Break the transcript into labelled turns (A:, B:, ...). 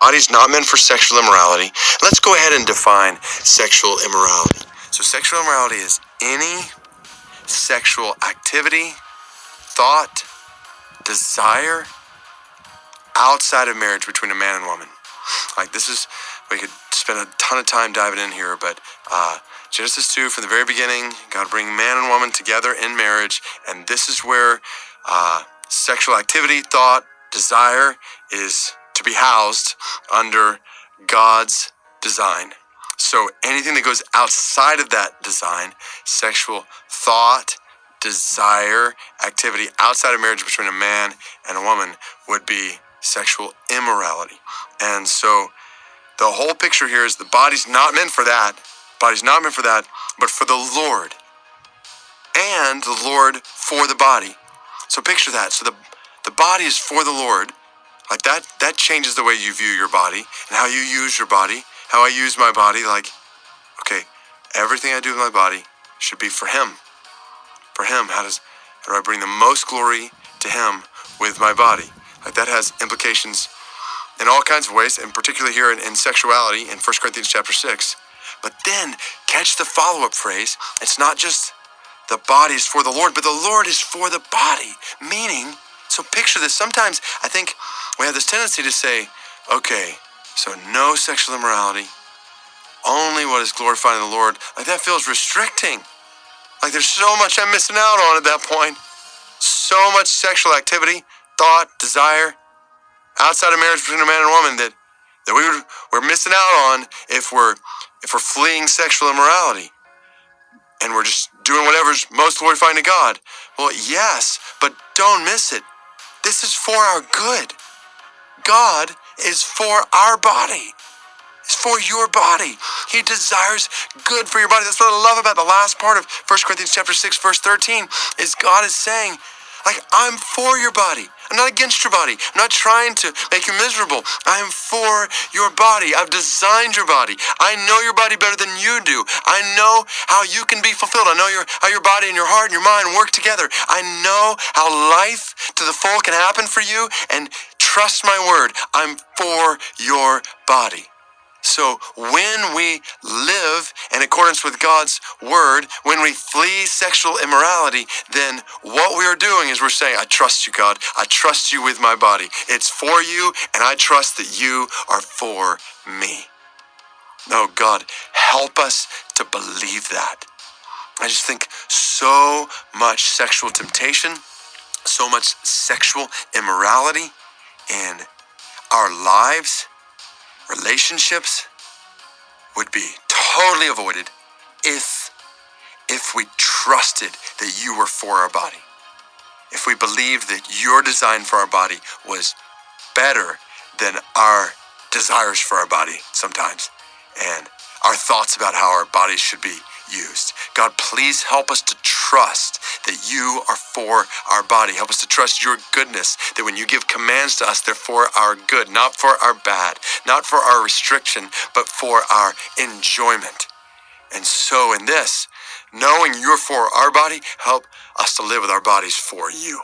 A: Body's not meant for sexual immorality. Let's go ahead and define sexual immorality. So sexual immorality is any sexual activity, thought, desire outside of marriage between a man and woman. Like this is, we could spend a ton of time diving in here, but Genesis 2, from the very beginning, God bring man and woman together in marriage, and this is where sexual activity, thought, desire is to be housed under God's design. So anything that goes outside of that design, sexual thought, desire, activity outside of marriage between a man and a woman would be sexual immorality. And so the whole picture here is the body's not meant for that. Body's not meant for that, but for the Lord. And the Lord for the body. So picture that. So the body is for the Lord. Like that changes the way you view your body and how you use your body, how I use my body. Like, okay, everything I do with my body should be for Him. For Him, how do I bring the most glory to Him with my body? Like that has implications in all kinds of ways, and particularly here in sexuality in 1 Corinthians chapter 6. But then catch the follow-up phrase. It's not just the body is for the Lord, but the Lord is for the body. Meaning, so picture this. Sometimes I think we have this tendency to say, okay, so no sexual immorality, only what is glorifying the Lord. Like that feels restricting. Like there's so much I'm missing out on at that point. So much sexual activity, thought, desire, outside of marriage between a man and a woman that we're missing out on if we're fleeing sexual immorality and we're just doing whatever's most glorifying to God. Well, yes, but don't miss it. This is for our good. God is for our body. It's for your body. He desires good for your body. That's what I love about the last part of 1 Corinthians chapter 6, verse 13, is God is saying, like, I'm for your body. I'm not against your body. I'm not trying to make you miserable. I am for your body. I've designed your body. I know your body better than you do. I know how you can be fulfilled. I know how your body and your heart and your mind work together. I know how life to the full can happen for you. And trust my word, I'm for your body. So when we live in accordance with God's word, when we flee sexual immorality, then what we are doing is we're saying, I trust you, God. I trust you with my body. It's for you, and I trust that you are for me. No, God, help us to believe that. I just think so much sexual temptation, so much sexual immorality in our lives, relationships, would be totally avoided if we trusted that you were for our body. If we believed that your design for our body was better than our desires for our body sometimes, and our thoughts about how our bodies should be used. God, please help us to trust that you are for our body. Help us to trust your goodness, that when you give commands to us, they're for our good, not for our bad, not for our restriction, but for our enjoyment. And so in this, knowing you're for our body, help us to live with our bodies for you.